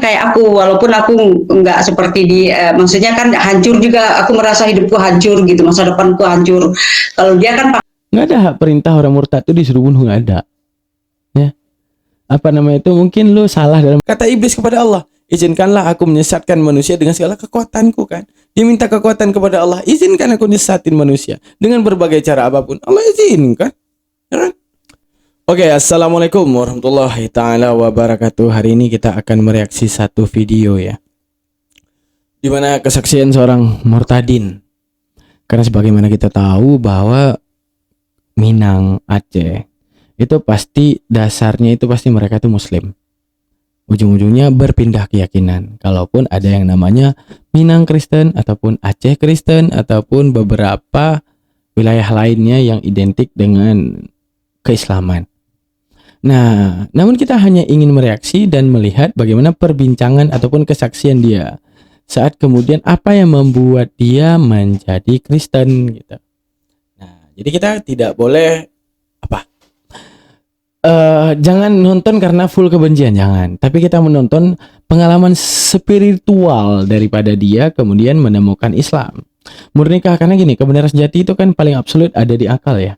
kayak aku, walaupun aku nggak seperti maksudnya kan hancur juga, aku merasa hidupku hancur gitu, masa depanku hancur. Kalau dia kan nggak ada hak perintah orang murtad itu disuruh bunuh, nggak ada. Ya, apa namanya itu, mungkin lu salah dalam kata iblis kepada Allah, izinkanlah aku menyesatkan manusia dengan segala kekuatanku kan. Dia minta kekuatan kepada Allah, izinkan aku nyesatin manusia dengan berbagai cara apapun. Allah izinkan. Oke, assalamualaikum warahmatullahi taala wabarakatuh. Hari ini kita akan mereaksi satu video ya, dimana kesaksian seorang murtadin. Karena sebagaimana kita tahu bahwa Minang, Aceh itu pasti dasarnya itu pasti mereka itu Muslim. Ujung-ujungnya berpindah keyakinan. Kalaupun ada yang namanya Minang Kristen ataupun Aceh Kristen ataupun beberapa wilayah lainnya yang identik dengan keislaman. Nah, namun kita hanya ingin mereaksi dan melihat bagaimana perbincangan ataupun kesaksian dia saat kemudian apa yang membuat dia menjadi Kristen gitu. Nah, jadi kita tidak boleh jangan nonton karena full kebencian, jangan. Tapi kita menonton pengalaman spiritual daripada dia kemudian menemukan Islam. Murnikah? Karena gini, kebenaran sejati itu kan paling absolut ada di akal ya.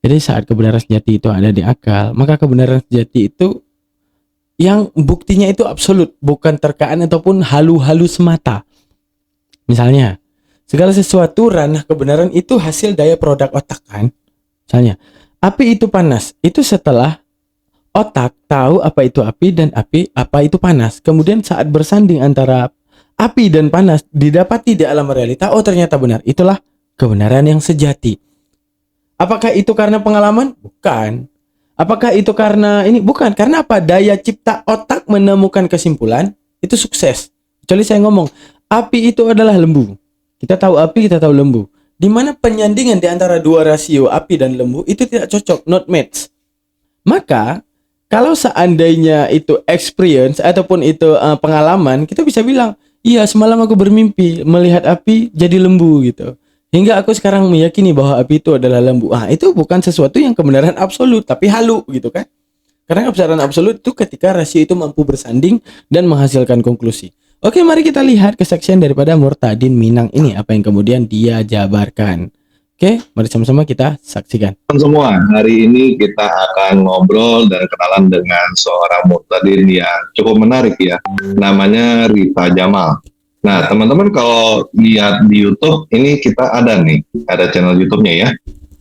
Jadi saat kebenaran sejati itu ada di akal, maka kebenaran sejati itu yang buktinya itu absolut, bukan terkaan ataupun halu-halu semata. Misalnya, segala sesuatu ranah kebenaran itu hasil daya produk otak kan. Misalnya, api itu panas, itu setelah otak tahu apa itu api dan apa itu panas. Kemudian saat bersanding antara api dan panas didapati di alam realita, oh ternyata benar. Itulah kebenaran yang sejati. Apakah itu karena pengalaman? Bukan. Apakah itu karena ini? Bukan. Karena apa? Daya cipta otak menemukan kesimpulan itu sukses. Kecuali saya ngomong, api itu adalah lembu. Kita tahu api, kita tahu lembu. Di mana penyandingan di antara dua rasio api dan lembu itu tidak cocok, not match. Maka kalau seandainya itu experience ataupun itu pengalaman, kita bisa bilang, iya semalam aku bermimpi melihat api jadi lembu gitu. Hingga aku sekarang meyakini bahwa api itu adalah lembu. Itu bukan sesuatu yang kebenaran absolut, tapi halu gitu kan. Karena kebenaran absolut itu ketika rasio itu mampu bersanding dan menghasilkan konklusi. Oke, mari kita lihat kesaksian daripada Murtadin Minang ini, apa yang kemudian dia jabarkan. Oke, mari sama-sama kita saksikan. Semua, hari ini kita akan ngobrol dan kenalan dengan seorang Murtadin yang cukup menarik ya. Namanya Rita Jamal. Nah, teman-teman kalau lihat di YouTube, ini kita ada channel YouTube-nya ya.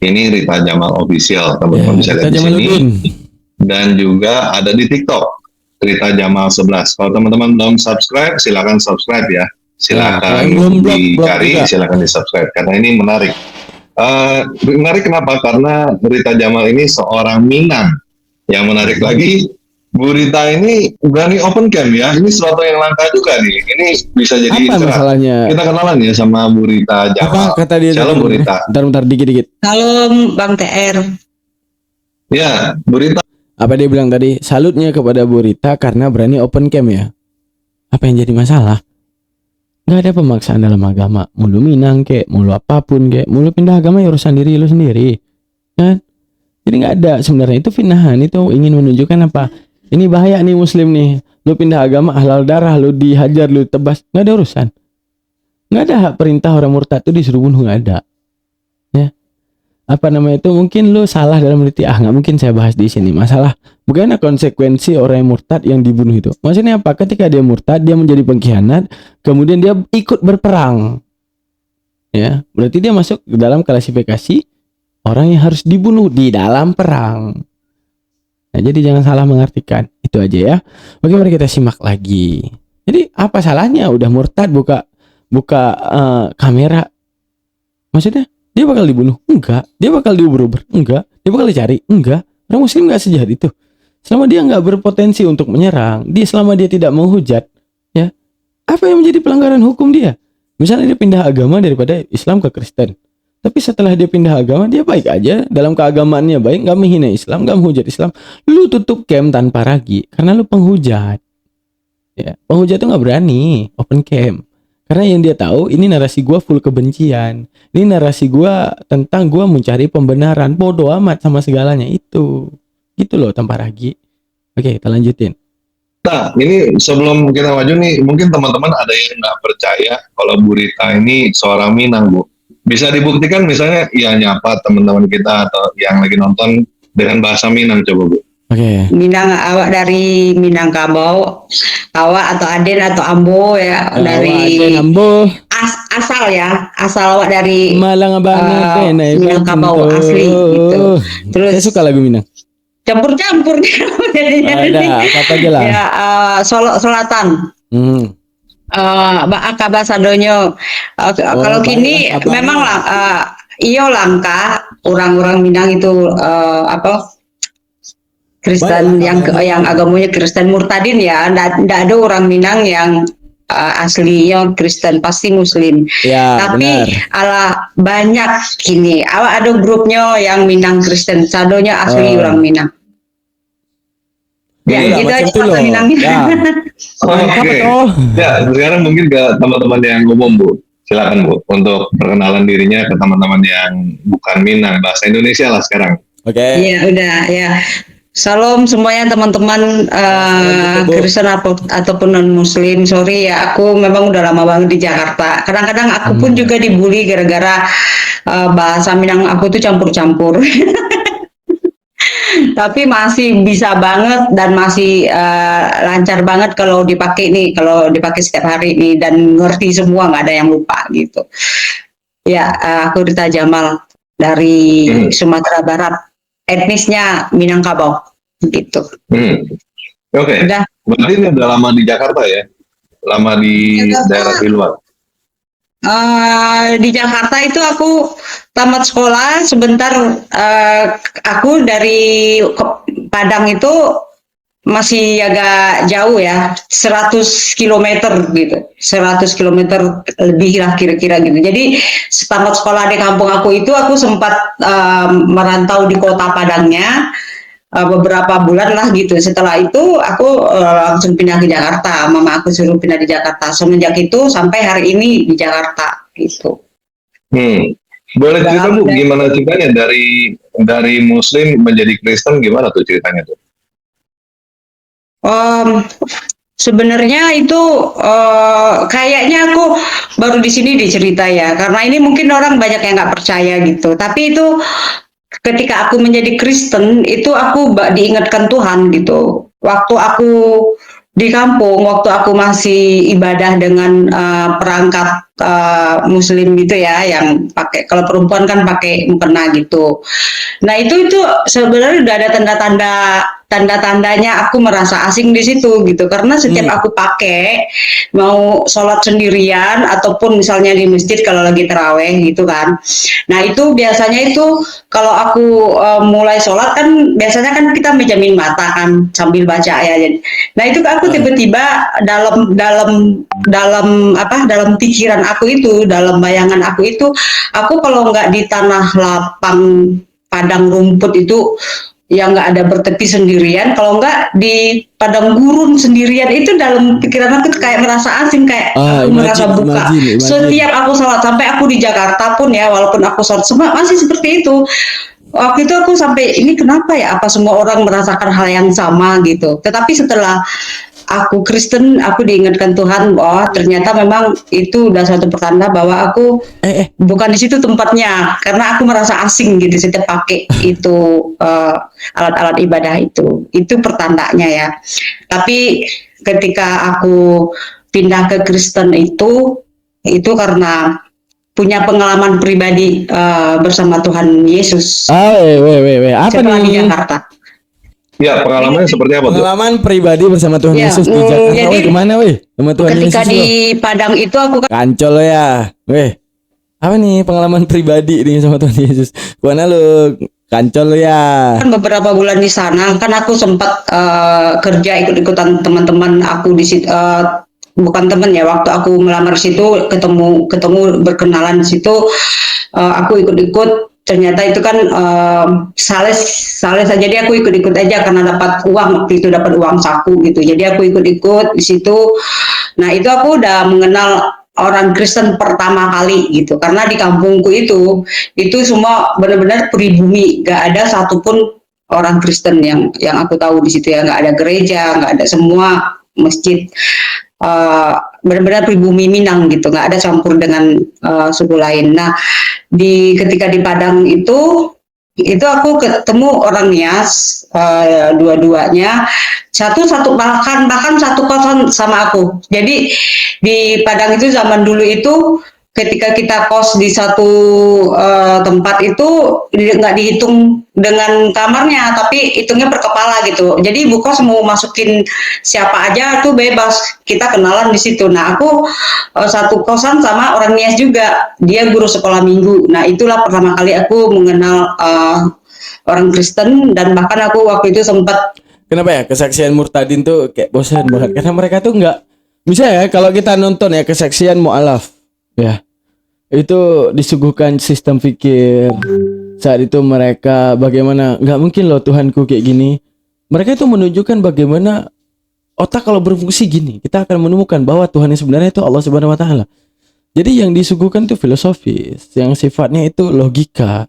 Ini Rita Jamal Official, teman-teman bisa lihat di sini. Dan juga ada di TikTok, Rita Jamal 11. Kalau teman-teman belum subscribe, silakan subscribe ya. Silakan dicari, silakan di subscribe karena ini menarik. Menarik kenapa? Karena Rita Jamal ini seorang Minang. Yang menarik lagi, Bu Rita ini berani open cam ya. Ini sesuatu yang langka juga nih. Ini bisa jadi apa masalahnya? Kita kenalan ya sama Bu Rita Jamal. Apa kata dia? Halo Bu Rita. Bentar dikit. Halo Bang TR. Ya, Bu Rita. Apa dia bilang tadi? Salutnya kepada Bu Rita karena berani open cam ya. Apa yang jadi masalah? Gak ada pemaksaan dalam agama. Mulu Minang kek, mulu apapun kek, mulu pindah agama ya urusan diri lu sendiri. Kan? Jadi gak ada sebenarnya, itu fitnahan. Itu ingin menunjukkan apa? Ini bahaya nih Muslim nih. Lu pindah agama, halal darah, lu dihajar, lu tebas. Gak ada urusan. Gak ada hak perintah orang murtad itu disuruh bunuh, gak ada. Ya. Apa namanya itu, mungkin lu salah dalam berarti gak mungkin saya bahas di sini. Masalah bagaimana konsekuensi orang yang murtad yang dibunuh itu. Maksudnya apa? Ketika dia murtad, dia menjadi pengkhianat, kemudian dia ikut berperang. Ya, berarti dia masuk ke dalam klasifikasi orang yang harus dibunuh di dalam perang. Nah, jadi jangan salah mengartikan. Itu aja ya. Oke, mari kita simak lagi. Jadi apa salahnya udah murtad buka kamera? Maksudnya dia bakal dibunuh? Enggak. Dia bakal diuber-uber? Enggak. Dia bakal dicari? Enggak. Orang Muslim enggak sejahat itu. Selama dia enggak berpotensi untuk menyerang, selama dia tidak menghujat, ya. Apa yang menjadi pelanggaran hukum dia? Misalnya dia pindah agama daripada Islam ke Kristen. Tapi setelah dia pindah agama, dia baik aja. Dalam keagamaannya baik, gak menghina Islam, gak menghujat Islam. Lu tutup cam tanpa ragi, karena lu penghujat. Ya, penghujat tuh gak berani open cam. Karena yang dia tahu, ini narasi gua full kebencian. Ini narasi gua tentang gua mencari pembenaran. Bodoh amat sama segalanya itu. Gitu loh tanpa ragi. Oke, kita lanjutin. Nah, ini sebelum kita maju nih, mungkin teman-teman ada yang nggak percaya kalau Bu Rita ini seorang Minang, Bu. Bisa dibuktikan misalnya ya nyapa teman-teman kita atau yang lagi nonton dengan bahasa Minang, coba Bu. Oke. Minang, awak dari Minangkabau, awak atau Aden atau Ambo ya, dari Aden Ambo. asal ya, asal awak dari Malang banget Minangkabau asli gitu. Terus Saya suka lagu Minang. campur-campur jadinya. Ada apa aja lah. Ya, Solo Selatan. Akaba Sadonyo. Kalau kini baiklah, kabarnya. memang lah, iyo langka orang-orang Minang itu Kristen Baiklah, yang agamanya Kristen murtadin ya, ndak ada orang Minang yang aslinya Kristen, pasti Muslim. Ya, Tapi ala banyak kini, ada grupnya yang Minang Kristen, sadonya asli orang Minang. Ya, Iya, gitu macam aja itu loh. Minang. Ya. Mantap Oke. toh. Ya, sekarang mungkin ke teman-teman yang umum, Bu. Silakan, Bu, untuk perkenalan dirinya ke teman-teman yang bukan Minang, bahasa Indonesia lah sekarang. Oke. Iya, udah ya. Salam semuanya teman-teman Kristen ataupun non Muslim. Sorry ya, aku memang udah lama banget di Jakarta. Kadang-kadang aku pun juga dibully gara-gara bahasa Minang aku tuh campur-campur. Tapi masih bisa banget dan masih lancar banget kalau dipakai setiap hari nih, dan ngerti semua, nggak ada yang lupa gitu. Ya, aku Rita Jamal dari Sumatera Barat, etnisnya Minangkabau gitu. Oke. Udah. Berarti ini udah lama di Jakarta ya? Lama di daerah di luar? Di Jakarta itu aku tamat sekolah sebentar. Aku dari Padang itu masih agak jauh ya, 100 km gitu, 100 km lebih lah kira-kira gitu. Jadi tamat sekolah di kampung aku itu, aku sempat merantau di kota Padangnya beberapa bulan lah gitu. Setelah itu aku langsung pindah ke Jakarta. Mama aku suruh pindah di Jakarta. Semenjak itu sampai hari ini di Jakarta gitu. Boleh cerita Bu, gimana ceritanya dari Muslim menjadi Kristen, gimana tuh ceritanya tuh? Sebenarnya itu kayaknya aku baru di sini dicerita ya, karena ini mungkin orang banyak yang nggak percaya gitu. Tapi itu ketika aku menjadi Kristen itu aku diingatkan Tuhan gitu. Waktu aku di kampung, waktu aku masih ibadah dengan perangkat Muslim gitu ya, yang pakai, kalau perempuan kan pakai mukena gitu. Nah itu sebenarnya udah ada tanda-tandanya aku merasa asing di situ gitu, karena setiap aku pakai, mau sholat sendirian ataupun misalnya di masjid kalau lagi terawih gitu kan. Nah itu biasanya itu kalau aku mulai sholat kan biasanya kan kita menjamin mata kan sambil baca ya. Nah itu aku tiba-tiba dalam pikiran aku itu, dalam bayangan aku itu, aku kalau nggak di tanah lapang padang rumput itu yang nggak ada bertepi sendirian, kalau nggak di padang gurun sendirian, itu dalam pikiran aku kayak merasa asing, kayak aku merasa buka. Setiap aku sholat, sampai aku di Jakarta pun ya, walaupun aku sholat semua masih seperti itu. Waktu itu aku sampai, ini kenapa ya, apa semua orang merasakan hal yang sama gitu. Tetapi setelah aku Kristen, aku diingatkan Tuhan bahwa ternyata memang itu udah suatu pertanda bahwa aku bukan di situ tempatnya, karena aku merasa asing gitu setiap pakai itu alat-alat ibadah itu pertandanya ya. Tapi ketika aku pindah ke Kristen itu karena punya pengalaman pribadi bersama Tuhan Yesus. Apa setelah nih? Di Jakarta. Ya, pengalamannya seperti apa tuh? Pengalaman pribadi bersama Tuhan Yesus di Jakarta. Jadi, kemana sama Tuhan ketika Yesus di Padang itu aku kancol ya. Apa nih pengalaman pribadi nih sama Tuhan Yesus? Kemana lu? Kancol ya. Kan beberapa bulan di sana, kan aku sempat kerja ikut-ikutan teman-teman aku di situ. Bukan teman ya, waktu aku melamar situ ketemu berkenalan di situ, aku ikut-ikut. Ternyata itu kan sales aja, jadi aku ikut-ikut aja karena dapat uang, waktu itu dapat uang saku gitu, jadi aku ikut-ikut di situ. Nah itu aku udah mengenal orang Kristen pertama kali gitu, karena di kampungku itu semua benar-benar pribumi, gak ada satupun orang Kristen yang aku tahu di situ ya, nggak ada gereja, nggak ada semua masjid, benar-benar pribumi Minang gitu, nggak ada campur dengan suku lain. Nah, ketika di Padang itu aku ketemu orang Nias, dua-duanya satu bahkan satu kosan sama aku. Jadi di Padang itu zaman dulu itu ketika kita kos di satu tempat itu nggak dihitung dengan kamarnya, tapi hitungnya per kepala gitu. Jadi ibu kos mau masukin siapa aja tuh bebas, kita kenalan di situ. Nah, aku satu kosan sama orang Nias juga, dia guru sekolah minggu. Nah, itulah pertama kali aku mengenal orang Kristen, dan bahkan aku waktu itu sempat. Kenapa ya kesaksian murtadin tuh kayak bosan banget, karena mereka tuh nggak, misalnya ya kalau kita nonton ya kesaksian mu'alaf ya, itu disuguhkan sistem pikir saat itu mereka bagaimana, nggak mungkin loh Tuhanku kayak gini. Mereka itu menunjukkan bagaimana otak kalau berfungsi gini, kita akan menemukan bahwa Tuhan yang sebenarnya itu Allah Subhanahu Wa Taala. Jadi yang disuguhkan itu filosofis, yang sifatnya itu logika,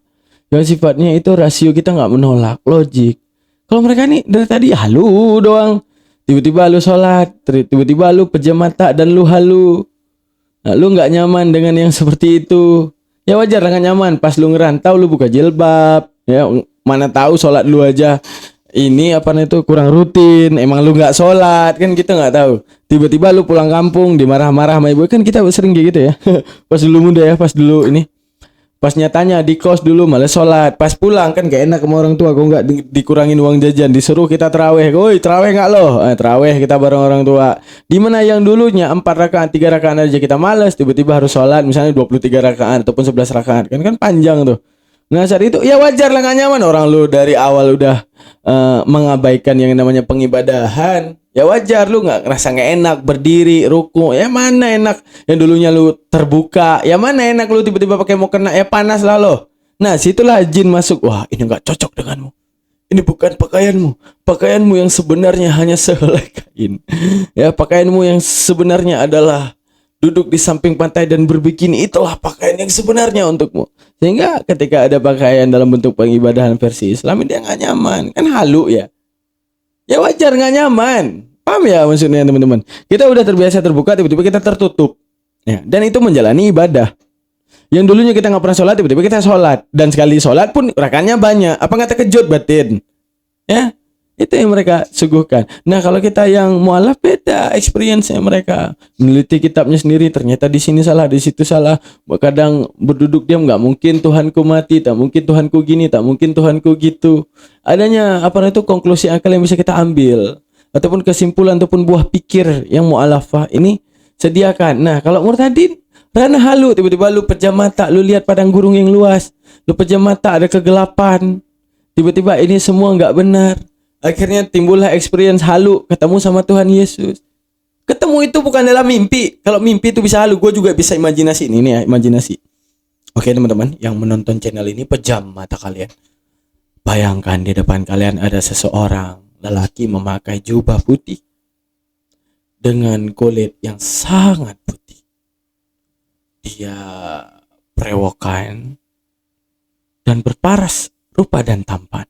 yang sifatnya itu rasio, kita nggak menolak, logik. Kalau mereka nih dari tadi halu doang, tiba-tiba lu sholat, tiba-tiba lu pejam mata dan lu halu. Nah, lu nggak nyaman dengan yang seperti itu, ya wajar lah nggak nyaman. Pas lu ngerantau lu buka jilbab, ya mana tahu sholat lu aja ini apa itu kurang rutin, emang lu nggak sholat kan, kita nggak tahu. Tiba-tiba lu pulang kampung dimarah-marah sama ibu, kan kita sering kayak gitu ya. Pas dulu muda ya, pas dulu ini, pas nyatanya di kos dulu malah sholat, pas pulang kan gak enak sama orang tua, kok nggak dikurangin uang jajan, disuruh kita terawih, woi terawih nggak loh, terawih kita bareng orang tua. Dimana yang dulunya 4 rakaat 3 rakaat aja kita malas, tiba-tiba harus sholat misalnya 23 rakaat ataupun 11 rakaat, kan panjang tuh. Nah saat itu ya wajar lah gak nyaman, orang lu dari awal udah mengabaikan yang namanya pengibadahan, ya wajar lu ngerasa nggak enak berdiri ruku. Ya mana enak yang dulunya lu terbuka, ya mana enak lu tiba-tiba pakai mau kena, ya panas lah lo. Nah situlah jin masuk, wah ini nggak cocok denganmu, ini bukan pakaianmu yang sebenarnya hanya sehelai kain, ya pakaianmu yang sebenarnya adalah duduk di samping pantai dan berbikini, itulah pakaian yang sebenarnya untukmu. Sehingga ketika ada pakaian dalam bentuk pengibadahan versi Islam, dia nggak nyaman, kan halu ya. Ya wajar nggak nyaman, paham ya maksudnya teman-teman. Kita udah terbiasa terbuka, tiba-tiba kita tertutup, ya. Dan itu menjalani ibadah. Yang dulunya kita nggak pernah sholat, tiba-tiba kita sholat, dan sekali sholat pun rakaatnya banyak. Apa nggak terkejut batin? Ya. Itu yang mereka suguhkan. Nah kalau kita yang mualaf beda experience-nya, mereka meneliti kitabnya sendiri, ternyata di sini salah, di situ salah. Kadang berduduk diam, nggak mungkin Tuhanku mati, tak mungkin Tuhanku gini, tak mungkin Tuhanku gitu. Adanya apa itu konklusi akal yang bisa kita ambil, ataupun kesimpulan ataupun buah pikir yang mualafah ini sediakan. Nah kalau murtadin ranah halu, tiba-tiba lu pejam mata, lu lihat padang gurun yang luas, lu pejam mata ada kegelapan, tiba-tiba ini semua nggak benar. Akhirnya timbullah experience halu, ketemu sama Tuhan Yesus. Ketemu itu bukan dalam mimpi. Kalau mimpi itu bisa halu, gue juga bisa imajinasi. Ini ya imajinasi. Oke teman-teman yang menonton channel ini, pejam mata kalian. Bayangkan di depan kalian ada seseorang lelaki memakai jubah putih dengan kulit yang sangat putih. Dia brewokan dan berparas rupa dan tampan,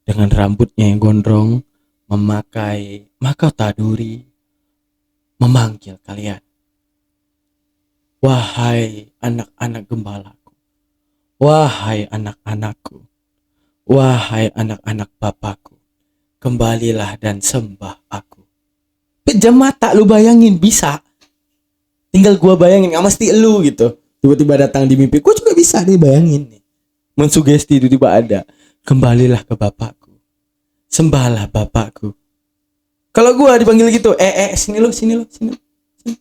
dengan rambutnya yang gondrong, memakai mahkota duri, memanggil kalian, wahai anak-anak gembalaku, wahai anak-anakku, wahai anak-anak bapakku, kembalilah dan sembah aku. Pejam mata, lu bayangin, bisa. Tinggal gua bayangin, gak mesti lu gitu. Tiba-tiba datang di mimpi, gua juga bisa nih bayangin nih. Mensugesti tiba-tiba ada, kembalilah ke bapakku, sembahlah bapakku. Kalau gua dipanggil gitu, sini lo.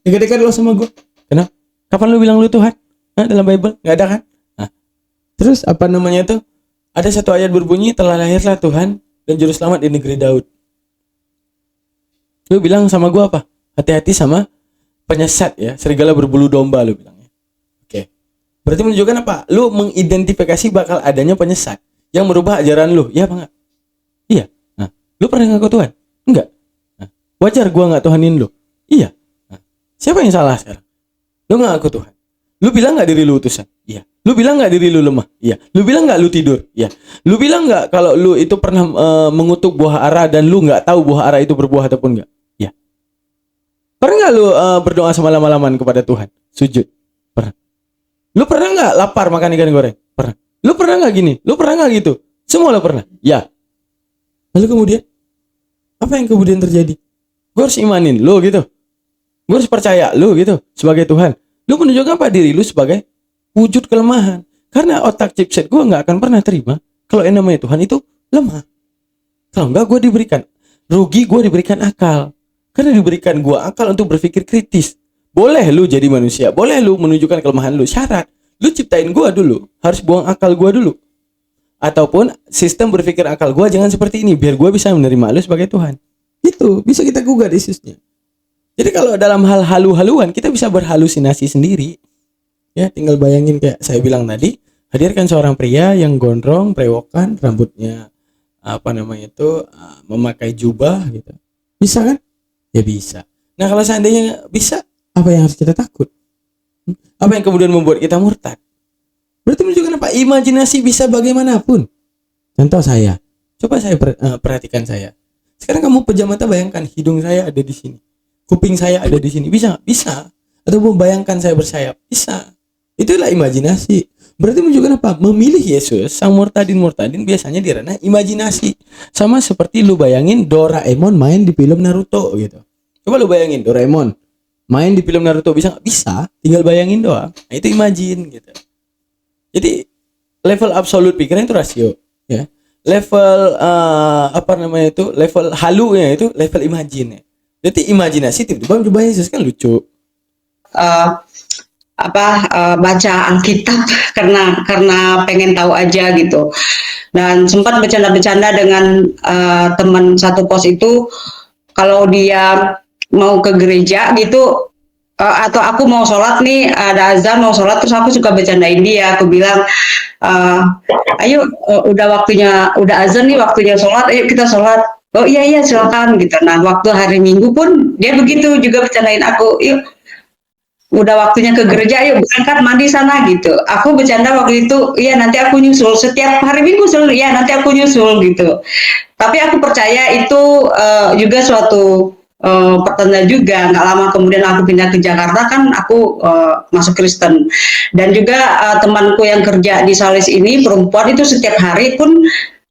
Dekat-dekat lo sama gua. Kenapa? Kapan lu bilang lu Tuhan? Dalam Bible nggak ada kan? Nah, terus apa namanya tuh? Ada satu ayat berbunyi, telah lahirlah Tuhan dan juru selamat di negeri Daud. Lu bilang sama gua apa? Hati-hati sama penyesat ya, serigala berbulu domba, lu bilangnya. Oke. Berarti menunjukkan apa? Lu mengidentifikasi bakal adanya penyesat yang merubah ajaran lu, iya apa enggak? Iya. Nah, lu pernah ngaku Tuhan? Enggak. Nah, wajar gua enggak Tuhanin lu? Iya. Nah, siapa yang salah sekarang? Lu ngaku Tuhan. Lu bilang enggak diri lu utusan? Iya. Lu bilang nggak diri lu lemah? Iya. Lu bilang nggak lu tidur? Iya. Lu bilang nggak kalau lu itu pernah mengutuk buah ara dan lu nggak tahu buah ara itu berbuah ataupun nggak? Iya. Pernah nggak lu berdoa semalam-malaman kepada Tuhan? Sujud? Pernah. Lu pernah nggak lapar makan ikan goreng? Pernah. Lu pernah nggak gini? Lu pernah nggak gitu? Semua lu pernah? Ya. Lalu kemudian apa yang kemudian terjadi? Gue harus imanin lu gitu. Gue harus percaya lu gitu sebagai Tuhan. Lu menunjukkan apa diri lu sebagai wujud kelemahan. Karena otak chipset gue nggak akan pernah terima kalau yang namanya Tuhan itu lemah. Kalau enggak gue diberikan rugi, gue diberikan akal. Karena diberikan gue akal untuk berpikir kritis. Boleh lu jadi manusia, boleh lu menunjukkan kelemahan lu. Syarat lu ciptain gue dulu, harus buang akal gue dulu. Ataupun sistem berpikir akal gue jangan seperti ini, biar gue bisa menerima lu sebagai Tuhan. Itu bisa kita gugat Yesusnya. Jadi kalau dalam hal halu-haluan kita bisa berhalusinasi sendiri. Ya, tinggal bayangin kayak saya bilang tadi, hadirkan seorang pria yang gondrong, brewokan, rambutnya memakai jubah gitu. Bisa kan? Ya bisa. Nah, kalau seandainya bisa, apa yang harus kita takut? Apa yang kemudian membuat kita murtad? Berarti menunjukkan apa? Imajinasi bisa bagaimanapun. Contoh saya. Coba saya perhatikan saya. Sekarang kamu pejam mata, bayangkan hidung saya ada di sini. Kuping saya ada di sini. Bisa? Bisa. Atau membayangkan saya bersayap. Bisa. Itulah imajinasi. Berarti menunjukkan apa? Memilih Yesus, sang murtadin biasanya di ranah imajinasi. Sama seperti lu bayangin Doraemon main di film Naruto gitu. Coba lu bayangin Doraemon main di film Naruto, bisa nggak? Bisa. Tinggal bayangin doang. Nah, itu imagine gitu. Jadi level absolut pikiran itu rasio, ya. Level level halunya itu level imagine. Jadi imajinasi tiba-tiba coba Yesus kan lucu. Baca Alkitab karena pengen tahu aja gitu. Dan sempat bercanda-bercanda dengan teman satu kos itu, kalau dia mau ke gereja gitu, atau aku mau sholat nih, ada azan mau sholat, terus aku suka bercandain dia. Aku bilang, ayo udah azan nih, waktunya sholat, ayo kita sholat. Oh iya silakan gitu. Nah, waktu hari Minggu pun dia begitu juga bercandain aku, yuk udah waktunya ke gereja, ayo berangkat mandi sana gitu. Aku bercanda waktu itu, iya nanti aku nyusul, setiap hari Minggu selalu, ya nanti aku nyusul gitu. Tapi aku percaya itu juga suatu pertanda juga. Nggak lama kemudian aku pindah ke Jakarta, kan aku masuk Kristen. Dan juga temanku yang kerja di Salis ini, perempuan itu, setiap hari pun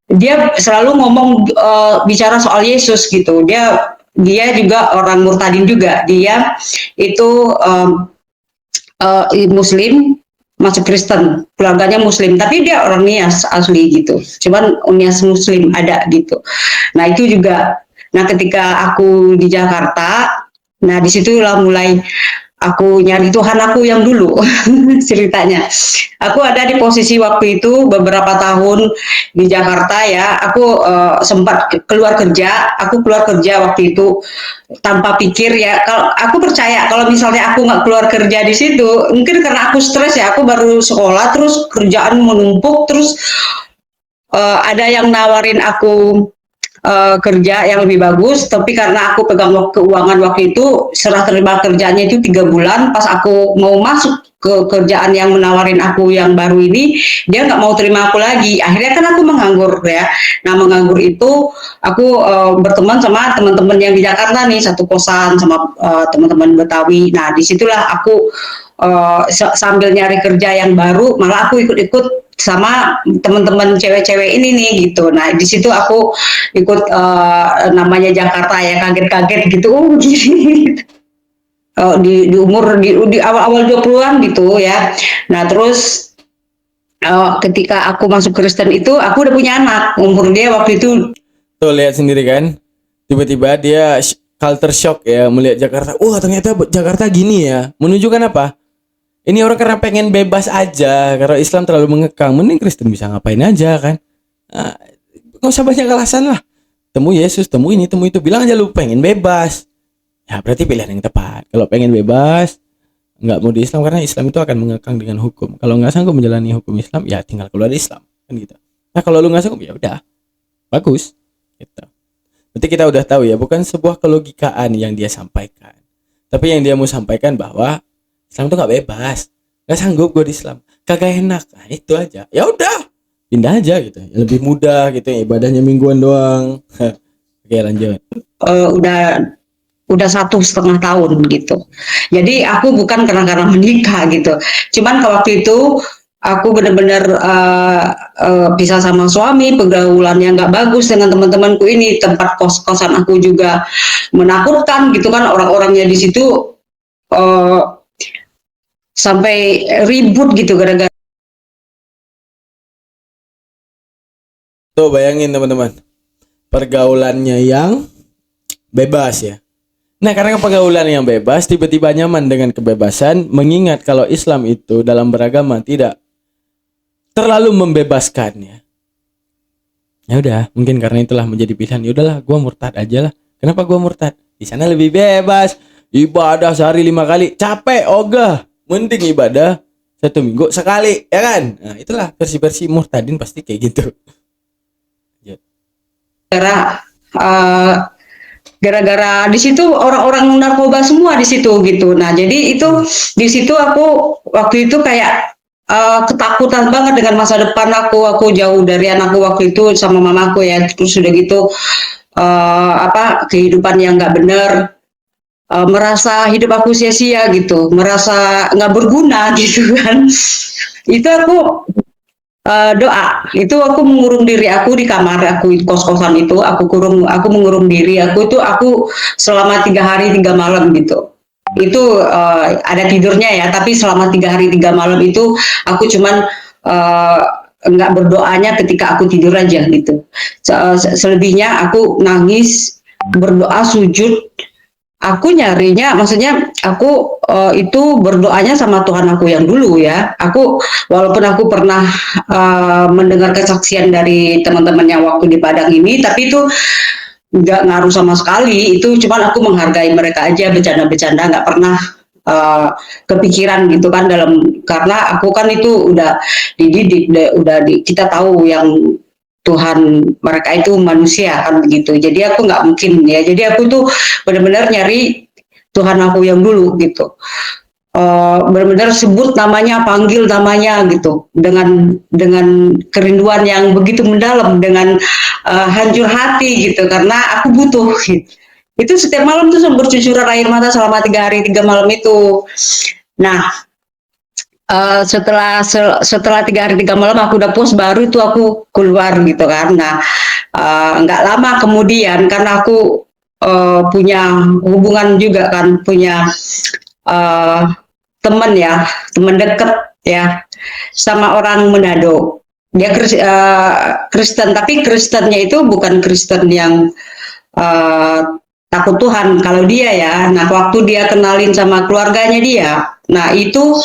dia selalu ngomong bicara soal Yesus gitu. Dia juga orang murtadin juga. Dia itu Muslim, masuk Kristen, keluarganya Muslim, tapi dia orang Nias asli gitu. Cuman Nias Muslim ada gitu. Nah itu juga. Nah ketika aku di Jakarta, nah disitulah mulai aku nyari Tuhan aku yang dulu ceritanya. Aku ada di posisi waktu itu beberapa tahun di Jakarta ya. Aku sempat keluar kerja. Aku keluar kerja waktu itu tanpa pikir ya. Kalau aku percaya kalau misalnya aku nggak keluar kerja di situ, mungkin karena aku stres ya. Aku baru sekolah, terus kerjaan menumpuk, terus ada yang nawarin aku kerja yang lebih bagus, tapi karena aku pegang keuangan waktu itu, serah terima kerjaannya itu 3 bulan. Pas aku mau masuk ke kerjaan yang menawarin aku yang baru ini, dia nggak mau terima aku lagi. Akhirnya kan aku menganggur ya. Nah menganggur itu aku berteman sama teman-teman yang di Jakarta nih, satu kosan sama teman-teman Betawi. Nah disitulah aku sambil nyari kerja yang baru, malah aku ikut-ikut sama teman-teman cewek-cewek ini nih gitu. Nah di situ aku ikut namanya Jakarta ya, kaget-kaget gitu. Gini. Di umur di awal-awal 20-an gitu ya. Nah terus ketika aku masuk Kristen itu, aku udah punya anak. Umur dia waktu itu, tuh lihat sendiri kan, tiba-tiba dia culture shock ya melihat Jakarta. Wah ternyata Jakarta gini ya. Menunjukkan apa? Ini orang karena pengen bebas aja, karena Islam terlalu mengekang. Mending Kristen bisa ngapain aja kan. Gak usah banyak alasan lah. Temu Yesus, temu ini, temu itu. Bilang aja lu pengen bebas. Ya berarti pilihan yang tepat. Kalau pengen bebas, nggak mau di Islam, karena Islam itu akan mengekang dengan hukum. Kalau nggak sanggup menjalani hukum Islam, ya tinggal keluar dari Islam. Kan gitu. Nah kalau lu nggak sanggup, ya udah. Bagus. Gitu. Berarti kita udah tahu ya, bukan sebuah kelogikaan yang dia sampaikan. Tapi yang dia mau sampaikan bahwa Islam itu gak bebas. Gak sanggup gue di Islam. kagak enak. Nah, itu aja. Ya udah, pindah aja gitu. Lebih mudah gitu ya, ibadahnya mingguan doang. Oke, lanjut. Eh, udah 1,5 tahun gitu. Jadi aku bukan karena menikah gitu. Cuman ke waktu itu aku benar-benar pisah sama suami, pergaulannya nggak bagus dengan teman-temanku ini, tempat kos-kosan aku juga menakutkan gitu kan, orang-orangnya di situ eh, sampai ribut gitu gara-gara. Tuh bayangin teman-teman, pergaulannya yang bebas ya. Nah, karena pergaulan yang bebas, tiba-tiba nyaman dengan kebebasan, mengingat kalau Islam itu dalam beragama tidak terlalu membebaskan ya. Ya udah, mungkin karena itulah menjadi pilihan. Ya udahlah, gua murtad aja lah. Kenapa gua murtad? Di sana lebih bebas. Ibadah sehari 5 kali, capek ogah. Mending ibadah 1 minggu sekali, ya kan? Nah, itulah versi-versi murtadin pasti kayak gitu. Ya. Eh, gara-gara di situ orang-orang narkoba semua di situ gitu. Nah, jadi itu di situ aku waktu itu kayak ketakutan banget dengan masa depan aku. Aku jauh dari anakku waktu itu sama mamaku ya. Terus sudah gitu kehidupan yang nggak benar, merasa hidup aku sia-sia gitu, merasa nggak berguna gitu kan. Itu aku doa itu aku mengurung diri aku di kamar aku kos-kosan itu aku mengurung diri aku selama 3 hari 3 malam gitu itu ada tidurnya ya tapi selama 3 hari 3 malam itu aku cuman uh, nggak berdoanya ketika aku tidur aja gitu selebihnya aku nangis berdoa sujud. Aku nyarinya, maksudnya aku itu berdoanya sama Tuhan aku yang dulu ya. Walaupun aku pernah mendengar kesaksian dari teman-teman yang waktu di Padang ini, tapi itu nggak ngaruh sama sekali. Itu cuman aku menghargai mereka aja, bercanda-bercanda, nggak pernah kepikiran gitu kan karena aku kan itu udah dididik, kita tahu yang Tuhan mereka itu manusia kan begitu. Jadi aku nggak mungkin ya. Jadi aku tuh benar-benar nyari Tuhan aku yang dulu gitu. Benar-benar sebut namanya, panggil namanya gitu dengan kerinduan yang begitu mendalam, dengan hancur hati gitu karena aku butuh gitu. Itu setiap malam tuh bercucuran air mata selama 3 hari 3 malam itu. Nah, setelah 3 hari 3 malam aku udah puas baru itu aku keluar gitu kan. Nah, nggak lama kemudian karena aku punya hubungan juga kan, punya uh, teman deket ya sama orang Manado. Dia Kristen, tapi Kristennya itu bukan Kristen yang uh, takut Tuhan. Kalau dia ya, nah waktu dia kenalin sama keluarganya dia, nah itu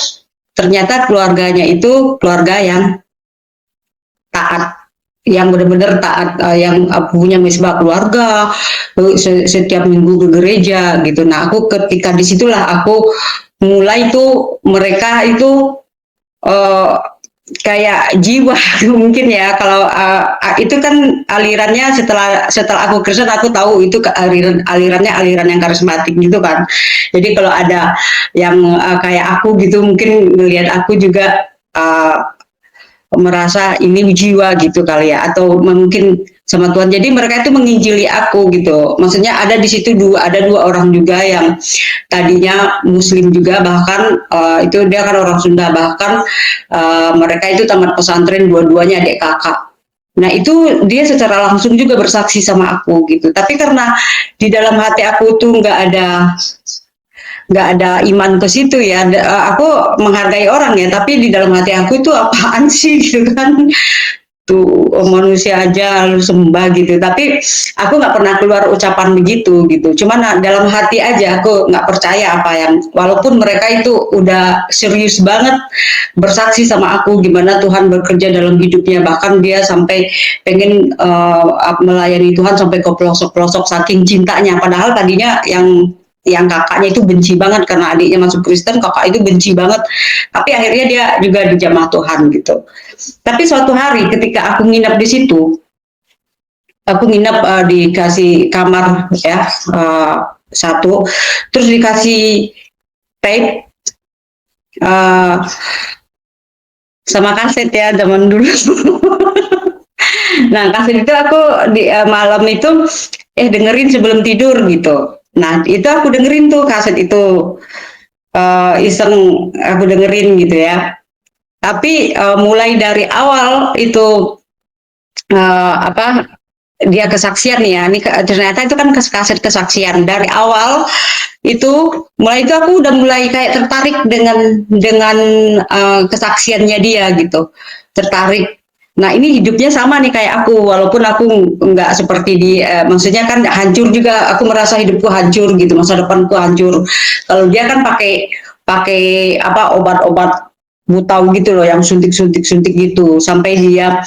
ternyata keluarganya itu keluarga yang taat, yang benar-benar taat, yang punya misbah keluarga, setiap minggu ke gereja gitu. Nah, aku ketika disitulah aku mulai tuh mereka itu uh, kayak jiwa mungkin ya kalau itu kan alirannya setelah aku Kristen aku tahu itu aliran yang karismatik gitu kan. Jadi kalau ada yang kayak aku gitu mungkin melihat aku juga merasa ini jiwa gitu kali ya atau mungkin sama Tuhan. Jadi mereka itu menginjili aku gitu. Maksudnya ada di situ ada dua orang juga yang tadinya Muslim juga bahkan itu dia kan orang Sunda bahkan mereka itu tamat pesantren dua-duanya adik kakak. Nah itu dia secara langsung juga bersaksi sama aku gitu. Tapi karena di dalam hati aku tuh nggak ada iman ke situ ya. Aku menghargai orang ya, tapi di dalam hati aku itu apaan sih gitu kan. Tuh manusia aja lu sembah gitu. Tapi aku nggak pernah keluar ucapan begitu gitu. Cuman dalam hati aja aku nggak percaya apa yang walaupun mereka itu udah serius banget bersaksi sama aku gimana Tuhan bekerja dalam hidupnya bahkan dia sampai pengen melayani Tuhan sampai ke pelosok-pelosok saking cintanya padahal tadinya yang kakaknya itu benci banget karena adiknya masuk Kristen, kakak itu benci banget. Tapi akhirnya dia juga dijamah Tuhan gitu. Tapi suatu hari ketika aku nginap di situ, aku nginap dikasih kamar ya satu, terus dikasih tape sama kaset ya zaman dulu. Nah, kaset itu aku di malam itu dengerin sebelum tidur gitu. Nah, itu aku dengerin tuh kaset itu, iseng aku dengerin gitu ya. Tapi mulai dari awal itu apa dia kesaksian ya, ini ternyata itu kan kaset kesaksian dari awal itu, mulai itu aku udah mulai kayak tertarik dengan kesaksiannya dia gitu, tertarik. Nah ini hidupnya sama nih kayak aku, walaupun aku nggak seperti di, maksudnya kan hancur juga, aku merasa hidupku hancur gitu, masa depanku hancur. Kalau dia kan pakai pakai apa obat-obat butau gitu loh, yang suntik-suntik-suntik gitu, sampai dia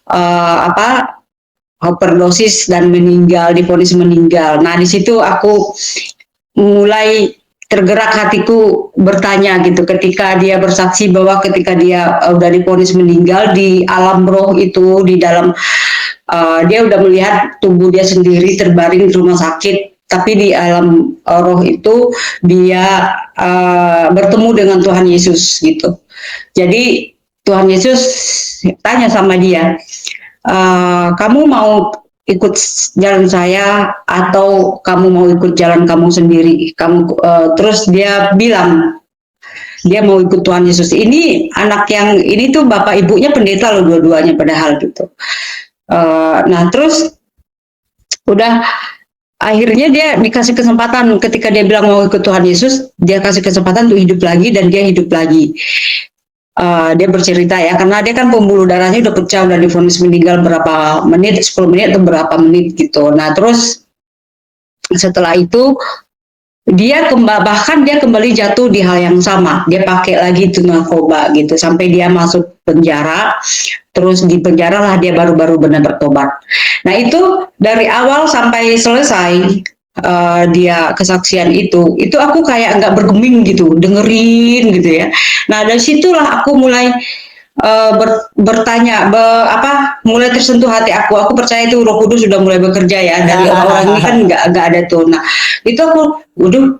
apa overdosis dan meninggal, divonis meninggal. Nah di situ aku mulai tergerak hatiku bertanya gitu, ketika dia bersaksi bahwa ketika dia udah divonis meninggal di alam roh itu, di dalam dia udah melihat tubuh dia sendiri terbaring di rumah sakit, tapi di alam roh itu dia bertemu dengan Tuhan Yesus gitu. Jadi Tuhan Yesus tanya sama dia, kamu mau ikut jalan saya atau kamu mau ikut jalan kamu sendiri? Terus dia bilang dia mau ikut Tuhan Yesus. Ini anak yang ini tuh bapak ibunya pendeta loh dua-duanya padahal gitu. Nah terus udah akhirnya dia dikasih kesempatan, ketika dia bilang mau ikut Tuhan Yesus, dia kasih kesempatan untuk hidup lagi dan dia hidup lagi. Dia bercerita ya, karena dia kan pembuluh darahnya udah pecah, udah divonis meninggal berapa menit, 10 menit atau berapa menit gitu. Nah terus setelah itu dia bahkan dia kembali jatuh di hal yang sama, dia pakai lagi itu narkoba gitu, sampai dia masuk penjara. Terus di penjara lah dia baru-baru benar bertobat. Nah itu dari awal sampai selesai dia kesaksian itu aku kayak nggak bergeming gitu, dengerin gitu ya. Nah dari situlah aku mulai bertanya, mulai tersentuh hati aku. Aku percaya itu Roh Kudus sudah mulai bekerja ya, dari orang-orang ini kan nggak ada tuh. Nah itu aku, waduh,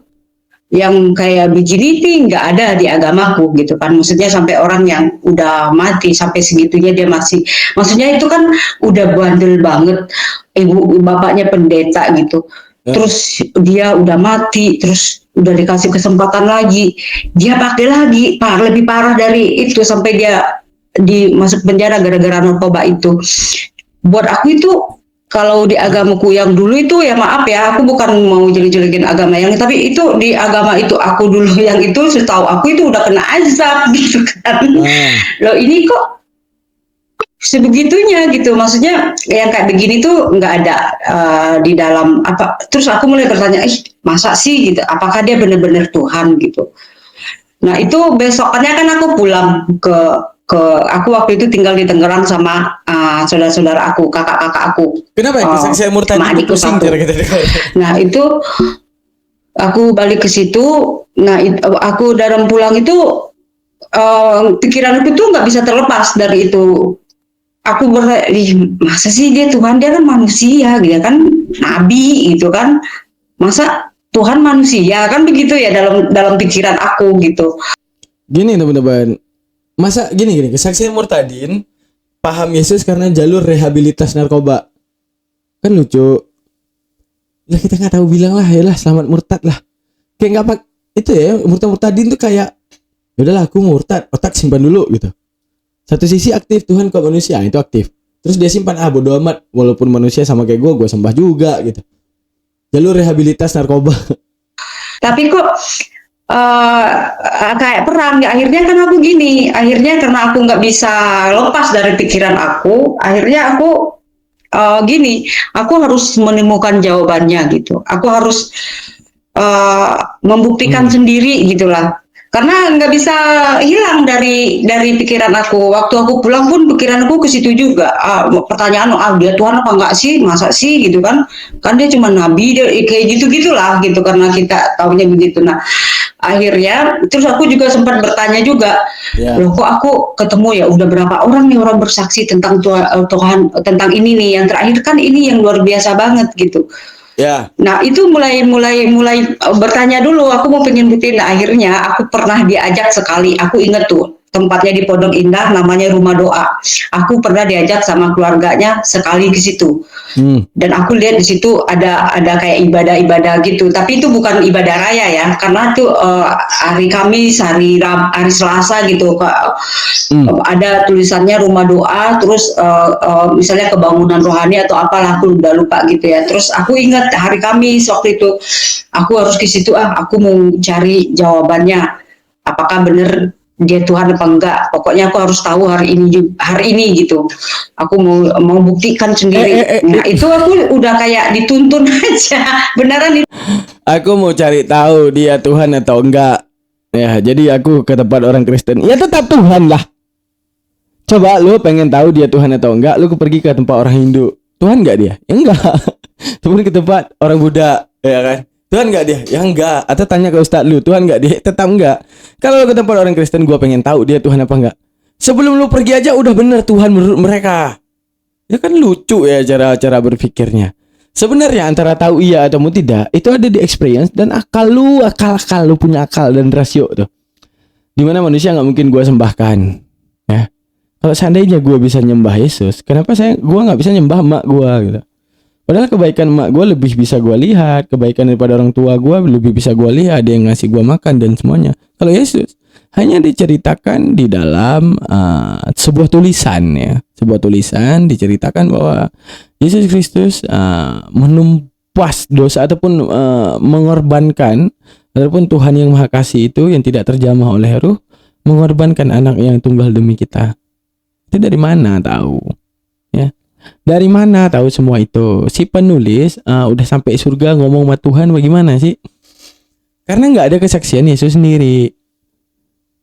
yang kayak begini nih nggak ada di agamaku gitu kan, maksudnya sampai orang yang udah mati sampai segitunya dia masih, maksudnya itu kan udah bandel banget, ibu bapaknya pendeta gitu, terus dia udah mati, terus udah dikasih kesempatan lagi, dia pakai lagi, lebih parah dari itu, sampai dia masuk penjara gara-gara narkoba itu. Buat aku itu, kalau di agamaku yang dulu itu ya maaf ya, aku bukan mau jelek-jelekin agama yang, tapi itu di agama itu aku dulu yang itu, setahu aku itu udah kena azab gitu kan. Loh ini kok sebegitunya gitu, maksudnya yang kayak begini tuh nggak ada di dalam apa. Terus aku mulai bertanya, masa sih gitu, apakah dia benar-benar Tuhan gitu. Nah itu besokannya kan aku pulang ke aku waktu itu tinggal di Tangerang sama saudara-saudara aku, kakak-kakak aku. Kenapa ya kesaksian murtad itu pusing gitu? Nah itu aku balik ke situ. Nah aku dalam pulang itu pikiranku tuh nggak bisa terlepas dari itu. Aku masa sih dia Tuhan, dia kan manusia gitu kan, nabi gitu kan, masa Tuhan manusia kan, begitu ya dalam pikiran aku gitu. Gini teman-teman, masa gini kesaksian murtadin paham Yesus karena jalur rehabilitas narkoba, kan lucu lah. Kita nggak tahu bilang lah, ya lah selamat murtad lah, kayak nggak pak itu ya, murtadin tuh kayak yaudahlah aku murtad, otak simpan dulu gitu. Satu sisi aktif, Tuhan kok manusia itu aktif, terus dia simpan bodo amat, walaupun manusia sama kayak gue sembah juga gitu. Jalur rehabilitas narkoba. Tapi kok kayak perang ya, akhirnya kan aku gini, akhirnya karena aku nggak bisa lepas dari pikiran aku, akhirnya aku gini, aku harus menemukan jawabannya gitu, aku harus membuktikan sendiri gitulah, karena nggak bisa hilang dari pikiran aku. Waktu aku pulang pun pikiran aku ke situ juga, pertanyaan, dia Tuhan apa enggak sih, masa sih gitu kan dia cuma nabi, dia kayak gitulah gitu, karena kita taunya begitu. Nah akhirnya terus aku juga sempat bertanya juga, loh kok aku ketemu ya udah berapa orang nih orang bersaksi tentang Tuhan, tentang ini nih, yang terakhir kan ini yang luar biasa banget gitu. Nah itu mulai bertanya dulu, aku mau pengen buktiin. Nah akhirnya aku pernah diajak sekali, aku inget tuh tempatnya di Pondok Indah, namanya Rumah Doa. Aku pernah diajak sama keluarganya sekali ke situ. Dan aku lihat di situ ada kayak ibadah-ibadah gitu, tapi itu bukan ibadah raya ya, karena tuh hari Kamis, hari Selasa gitu, ada tulisannya Rumah Doa, terus misalnya kebangunan rohani atau apalah, aku udah lupa gitu ya. Terus aku ingat hari Kamis waktu itu, aku harus ke situ, aku mau cari jawabannya, apakah benar dia Tuhan apa enggak. Pokoknya aku harus tahu hari ini gitu. Aku mau buktikan sendiri. Nah, itu aku udah kayak dituntun aja. Beneran itu. Aku mau cari tahu dia Tuhan atau enggak. Ya, jadi aku ke tempat orang Kristen. Ya tetap Tuhan lah. Coba lu pengen tahu dia Tuhan atau enggak, lu pergi ke tempat orang Hindu. Tuhan enggak dia? Ya enggak. Terus ke tempat orang Buddha, ya kan? Tuhan enggak dia? Ya enggak. Atau tanya ke ustadz lu, Tuhan enggak dia? Tetap enggak. Kalau ke tempat orang Kristen, gua pengen tahu dia Tuhan apa enggak. Sebelum lu pergi aja udah bener Tuhan menurut mereka. Ya kan lucu ya cara berpikirnya. Sebenarnya antara tahu iya atau tidak itu ada di experience dan akal lu punya akal dan rasio tuh. Dimana manusia nggak mungkin gua sembahkan, ya. Kalau seandainya gua bisa nyembah Yesus, kenapa gua nggak bisa nyembah emak gua gitu? Padahal kebaikan emak gue lebih bisa gue lihat, kebaikan daripada orang tua gue lebih bisa gue lihat, dia yang ngasih gue makan dan semuanya. Kalau Yesus hanya diceritakan di dalam sebuah tulisan ya, sebuah tulisan diceritakan bahwa Yesus Kristus menumpas dosa ataupun mengorbankan, ataupun Tuhan yang Maha Kasih itu yang tidak terjamah oleh Ruh mengorbankan anak yang tunggal demi kita. Itu dari mana tahu? Ya. Dari mana tahu semua itu? Si penulis udah sampai surga ngomong sama Tuhan bagaimana sih? Karena nggak ada kesaksian Yesus sendiri.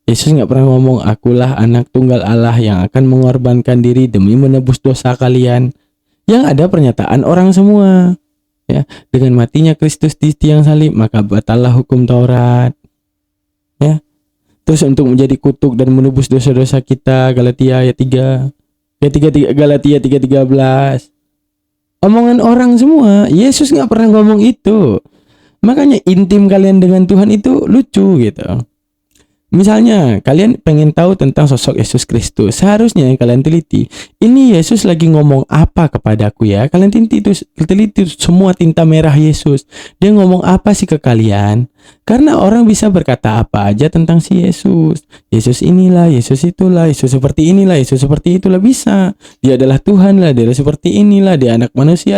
Yesus nggak pernah ngomong akulah anak tunggal Allah yang akan mengorbankan diri demi menebus dosa kalian. Yang ada pernyataan orang semua. Ya, dengan matinya Kristus di tiang salib maka batallah hukum Taurat. Ya. Terus untuk menjadi kutuk dan menebus dosa-dosa kita, Galatia ayat 3. Galatia 3:13. Omongan orang semua. Yesus nggak pernah ngomong itu. Makanya intim kalian dengan Tuhan itu lucu gitu. Misalnya kalian pengen tahu tentang sosok Yesus Kristus, seharusnya yang kalian teliti, ini Yesus lagi ngomong apa kepadaku ya. Kalian teliti semua tinta merah Yesus. Dia ngomong apa sih ke kalian? Karena orang bisa berkata apa aja tentang si Yesus. Yesus inilah, Yesus itulah, Yesus seperti inilah, Yesus seperti itulah, bisa. Dia adalah Tuhan lah, dia seperti inilah, dia anak manusia.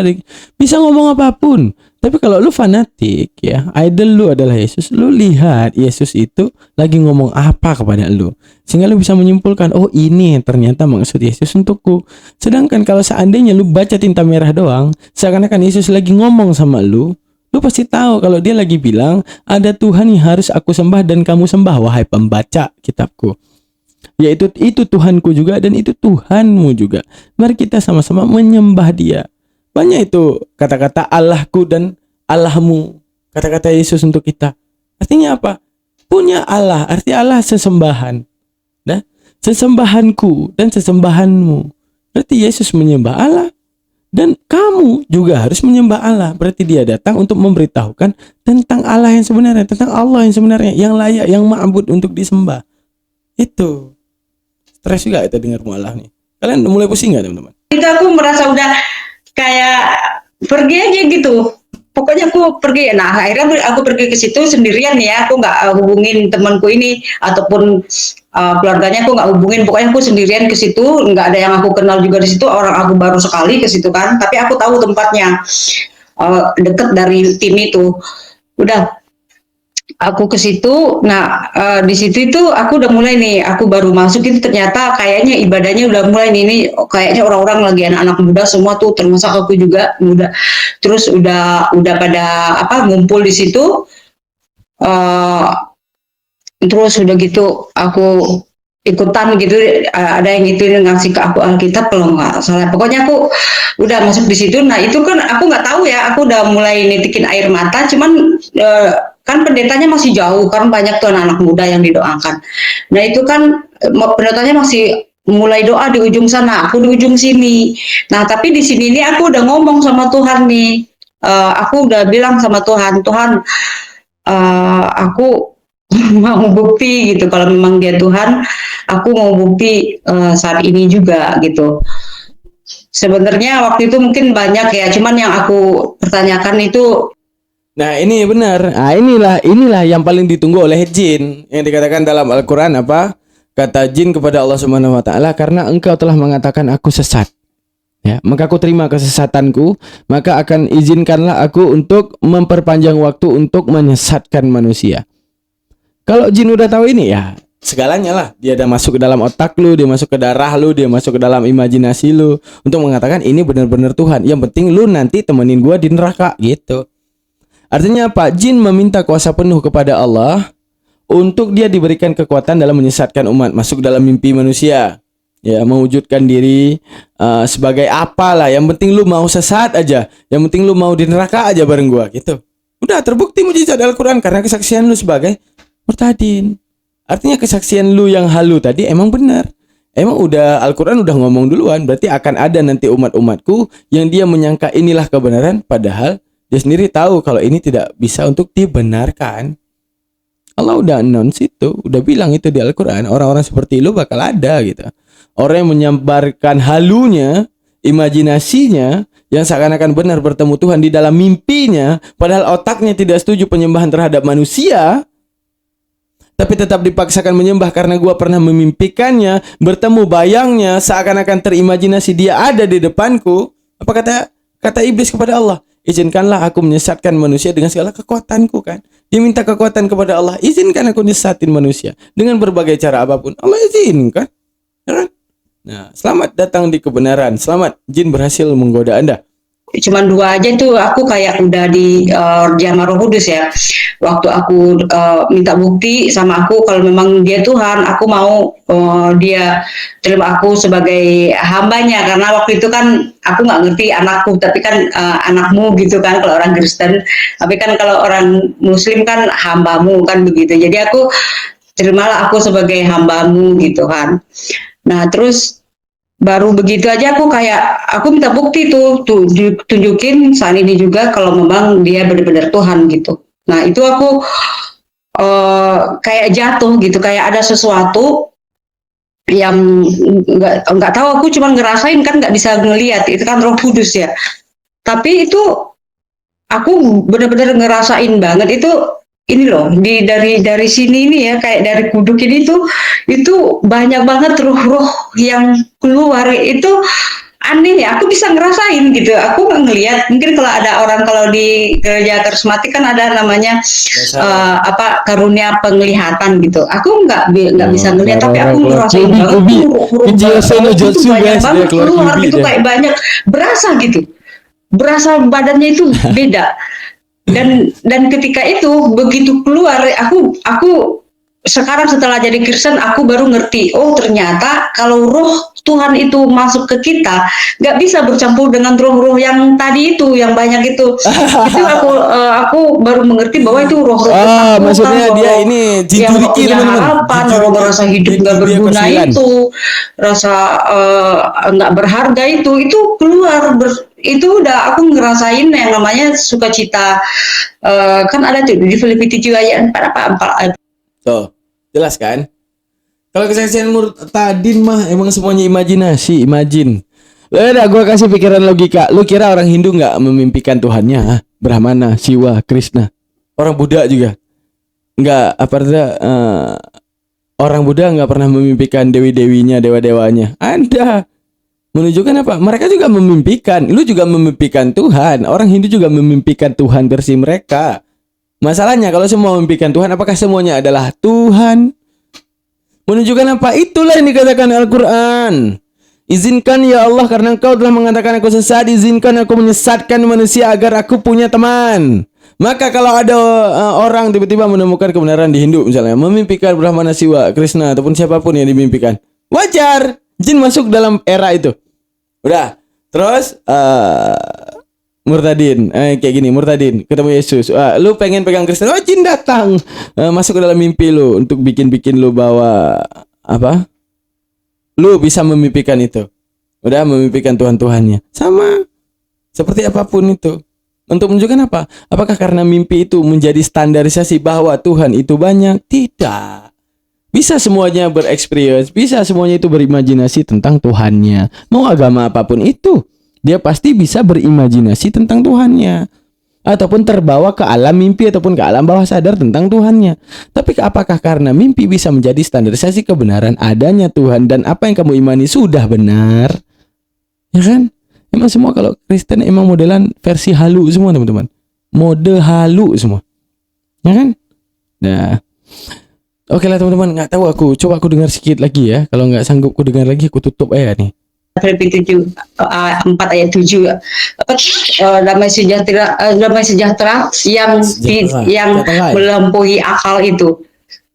Bisa ngomong apapun. Tapi kalau lu fanatik ya, idol lu adalah Yesus, lu lihat Yesus itu lagi ngomong apa kepada lu. Sehingga lu bisa menyimpulkan, oh ini ternyata maksud Yesus untukku. Sedangkan kalau seandainya lu baca tinta merah doang, seakan-akan Yesus lagi ngomong sama lu pasti tahu kalau dia lagi bilang, ada Tuhan yang harus aku sembah dan kamu sembah, wahai pembaca kitabku. Yaitu itu Tuhanku juga dan itu Tuhanmu juga. Mari kita sama-sama menyembah dia. Banyak itu kata-kata Allahku dan Allahmu. Kata-kata Yesus untuk kita. Artinya apa? Punya Allah. Arti Allah sesembahan. Nah, sesembahanku dan sesembahanmu. Berarti Yesus menyembah Allah. Dan kamu juga harus menyembah Allah. Berarti dia datang untuk memberitahukan tentang Allah yang sebenarnya. Tentang Allah yang sebenarnya. Yang layak, yang ma'bud untuk disembah. Itu. Stres juga kita dengar mualah nih. Kalian mulai pusing gak teman-teman? Itu aku merasa udah kayak pergi aja gitu. Pokoknya aku pergi. Nah akhirnya aku pergi ke situ sendirian ya. Aku nggak hubungin temanku ini ataupun keluarganya, aku nggak hubungin. Pokoknya aku sendirian ke situ. Nggak ada yang aku kenal juga di situ. Orang aku baru sekali ke situ kan. Tapi aku tahu tempatnya deket dari tim itu. Udah. Aku ke situ, nah di situ itu aku udah mulai nih, aku baru masuk itu ternyata kayaknya ibadahnya udah mulai nih, ini kayaknya orang-orang lagi anak-anak muda semua tuh, termasuk aku juga muda, terus udah pada ngumpul di situ, terus udah gitu aku ikutan gitu, ada yang itu ngasih ke aku Alkitab kalau nggak salah, pokoknya aku udah masuk di situ. Nah itu kan aku nggak tahu ya, aku udah mulai nitikin air mata, cuman kan pendetanya masih jauh, kan banyak tuh anak-anak muda yang didoakan. Nah itu kan pendetanya masih mulai doa di ujung sana, aku di ujung sini. Nah tapi di sini nih aku udah ngomong sama Tuhan nih, aku udah bilang sama Tuhan, aku mau bukti gitu kalau memang dia Tuhan, aku mau bukti saat ini juga gitu. Sebenarnya waktu itu mungkin banyak ya, cuman yang aku pertanyakan itu. Nah, ini benar. Nah, inilah yang paling ditunggu oleh jin. Yang dikatakan dalam Al-Qur'an apa? Kata jin kepada Allah Subhanahu wa taala, "Karena engkau telah mengatakan aku sesat. Ya, maka aku terima kesesatanku, maka akan izinkanlah aku untuk memperpanjang waktu untuk menyesatkan manusia." Kalau jin udah tahu ini ya, segalanya lah. Dia udah masuk ke dalam otak lu, dia masuk ke darah lu, dia masuk ke dalam imajinasi lu untuk mengatakan ini benar-benar Tuhan. Yang penting lu nanti temenin gua di neraka gitu. Artinya apa? Jin meminta kuasa penuh kepada Allah untuk dia diberikan kekuatan dalam menyesatkan umat, masuk dalam mimpi manusia. Ya, mewujudkan diri sebagai apalah. Yang penting lu mau sesat aja. Yang penting lu mau di neraka aja bareng gua gitu. Udah terbukti mujizat Al-Qur'an karena kesaksian lu sebagai murtadin. Artinya kesaksian lu yang halu tadi emang benar. Emang udah Al-Qur'an udah ngomong duluan, berarti akan ada nanti umat-umatku yang dia menyangka inilah kebenaran padahal dia sendiri tahu kalau ini tidak bisa untuk dibenarkan. Allah udah announce itu, udah bilang itu di Al-Qur'an, orang-orang seperti lu bakal ada gitu. Orang yang menyebarkan halunya, imajinasinya yang seakan-akan benar bertemu Tuhan di dalam mimpinya, padahal otaknya tidak setuju penyembahan terhadap manusia, tapi tetap dipaksakan menyembah karena gua pernah memimpikannya, bertemu bayangnya, seakan-akan terimajinasi dia ada di depanku. Apa kata iblis kepada Allah? Izinkanlah aku menyesatkan manusia dengan segala kekuatanku kan. Dia minta kekuatan kepada Allah, izinkan aku nyesatin manusia dengan berbagai cara apapun. Allah izinkan. Nah, selamat datang di kebenaran. Selamat, jin berhasil menggoda Anda. Cuman 2 aja tuh aku kayak udah di Jamaah Roh Kudus ya. Waktu aku minta bukti sama aku kalau memang dia Tuhan, aku mau dia terima aku sebagai hambanya, karena waktu itu kan aku nggak ngerti anakku, tapi kan anakmu gitu kan kalau orang Kristen, tapi kan kalau orang Muslim kan hambamu kan begitu. Jadi aku terimalah aku sebagai hambamu gitu kan. Nah terus baru begitu aja aku minta bukti tuh tunjukin saat ini juga kalau memang dia benar-benar Tuhan gitu. Nah itu aku kayak jatuh gitu, kayak ada sesuatu yang nggak tahu, aku cuma ngerasain kan, nggak bisa ngelihat, itu kan Roh Kudus ya. Tapi itu aku benar-benar ngerasain banget itu. Ini loh, dari sini ini ya, kayak dari kuduk ini tuh, itu banyak banget roh-roh yang keluar. Itu aneh ya, aku bisa ngerasain gitu. Aku nggak ngelihat. Mungkin kalau ada orang, kalau di gereja karismatik kan ada namanya karunia penglihatan gitu. Aku nggak bisa ngelihat, tapi aku ngerasain banget itu banyak banget keluar gitu, kayak banyak berasa gitu. Berasa badannya itu beda. Dan ketika itu begitu keluar, aku sekarang setelah jadi Kristen aku baru ngerti, oh ternyata kalau roh Tuhan itu masuk ke kita nggak bisa bercampur dengan roh-roh yang tadi itu, yang banyak itu. Itu aku baru mengerti bahwa itu roh-roh ketakutan, maksudnya dia ini yang punya harapan, roh merasa hidup nggak berguna itu, rasa nggak berharga itu keluar. Itu udah aku ngerasain yang namanya sukacita. Kan ada tuh di Filipi 7 ayat 4. Tuh, jelas kan? Kalau kesaksian murtadin mah emang semuanya imajinasi, imagine. Udah, gua kasih pikiran logika. Lu kira orang Hindu nggak memimpikan Tuhannya? Brahmana, Siwa, Krishna. Orang Buddha juga nggak, orang Buddha nggak pernah memimpikan dewi-dewinya, dewa-dewanya. Ada. Menunjukkan apa? Mereka juga memimpikan. Lu juga memimpikan Tuhan. Orang Hindu juga memimpikan Tuhan versi mereka. Masalahnya kalau semua memimpikan Tuhan, apakah semuanya adalah Tuhan? Menunjukkan apa? Itulah yang dikatakan Al-Quran. Izinkan ya Allah, karena Engkau telah mengatakan aku sesat, izinkan aku menyesatkan manusia agar aku punya teman. Maka kalau ada orang tiba-tiba menemukan kebenaran di Hindu misalnya, memimpikan Brahmana, Siwa, Krishna ataupun siapapun yang dimimpikan, wajar. Jin masuk dalam era itu. Udah, terus murtadin, kayak gini, murtadin ketemu Yesus, lu pengen pegang Kristen, jin datang masuk ke dalam mimpi lu untuk bikin lu bawa apa? Lu bisa memimpikan itu, udah memimpikan Tuhan-Tuhannya, sama seperti apapun itu. Untuk menunjukkan apa? Apakah karena mimpi itu menjadi standarisasi bahwa Tuhan itu banyak? Tidak. Bisa semuanya bereksperience, bisa semuanya itu berimajinasi tentang Tuhannya. Mau agama apapun itu, dia pasti bisa berimajinasi tentang Tuhannya. Ataupun terbawa ke alam mimpi ataupun ke alam bawah sadar tentang Tuhannya. Tapi apakah karena mimpi bisa menjadi standarisasi kebenaran adanya Tuhan dan apa yang kamu imani sudah benar? Ya kan? Emang semua kalau Kristen emang modelan versi halu semua teman-teman. Mode halu semua. Ya kan? Nah, oke lah teman-teman, nggak tahu aku. Coba aku dengar sedikit lagi ya. Kalau nggak sanggup aku dengar lagi, aku tutup aja nih. Filipi 4 ayat 7 damai sejahtera yang Sejahtera. melampaui akal itu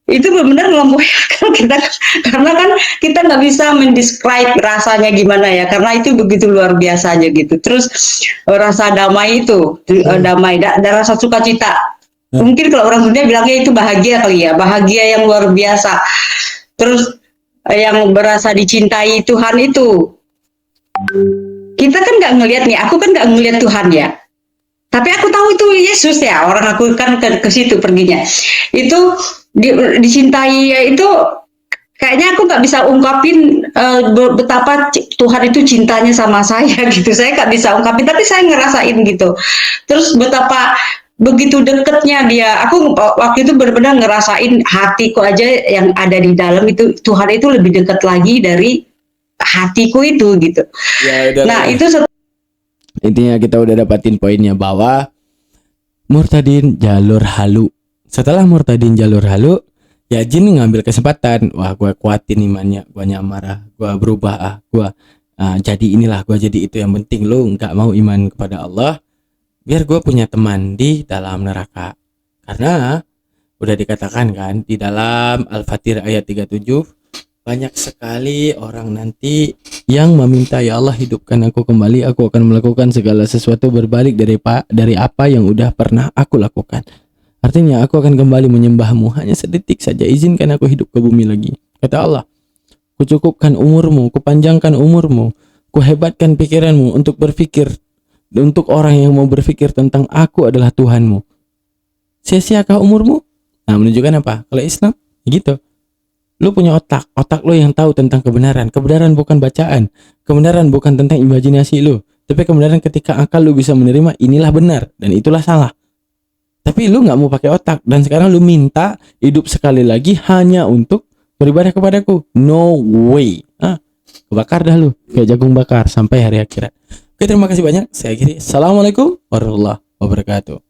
benar-benar melampaui akal kita, karena kan kita nggak bisa mendescribe rasanya gimana ya, karena itu begitu luar biasa aja gitu. Terus rasa damai itu damai dan rasa sukacita. Mungkin kalau orang dunia bilangnya itu bahagia kali ya, bahagia yang luar biasa. Terus yang berasa dicintai Tuhan itu, kita kan nggak ngelihat nih, aku kan nggak ngelihat Tuhan ya, tapi aku tahu itu Yesus ya, orang aku kan ke situ perginya. Itu dicintai ya, itu kayaknya aku nggak bisa ungkapin betapa Tuhan itu cintanya sama saya gitu. Saya nggak bisa ungkapin, tapi saya ngerasain gitu. Terus betapa begitu deketnya dia. Aku waktu itu benar-benar ngerasain hatiku aja yang ada di dalam itu, Tuhan itu lebih dekat lagi dari hatiku itu gitu. Ya, Nah itu intinya kita udah dapatin poinnya bahwa murtadin jalur halu. Setelah murtadin jalur halu, ya jin ngambil kesempatan. Wah, gue kuatin imannya, gue nyamarah, gue berubah, gue jadi inilah, gue jadi itu. Yang penting lo nggak mau iman kepada Allah, biar gue punya teman di dalam neraka. Karena udah dikatakan kan di dalam Al-Fatir ayat 37, banyak sekali orang nanti yang meminta, ya Allah hidupkan aku kembali, aku akan melakukan segala sesuatu berbalik dari apa yang udah pernah aku lakukan. Artinya aku akan kembali menyembahmu, hanya sedetik saja izinkan aku hidup ke bumi lagi. Kata Allah, kucukupkan umurmu, kupanjangkan umurmu, kuhebatkan pikiranmu untuk berpikir, untuk orang yang mau berpikir tentang aku adalah Tuhanmu. Sia-siakah umurmu? Nah, menunjukkan apa? Kalau Islam gitu, lu punya otak lu yang tahu tentang kebenaran. Kebenaran bukan bacaan, kebenaran bukan tentang imajinasi lu, tapi kebenaran ketika akal lu bisa menerima inilah benar dan itulah salah. Tapi lu nggak mau pakai otak, dan sekarang lu minta hidup sekali lagi hanya untuk beribadah kepadaku. No way. Kebakar dah lu kayak jagung bakar sampai hari akhirat. Oke, terima kasih banyak. Saya akhiri. Assalamualaikum warahmatullahi wabarakatuh.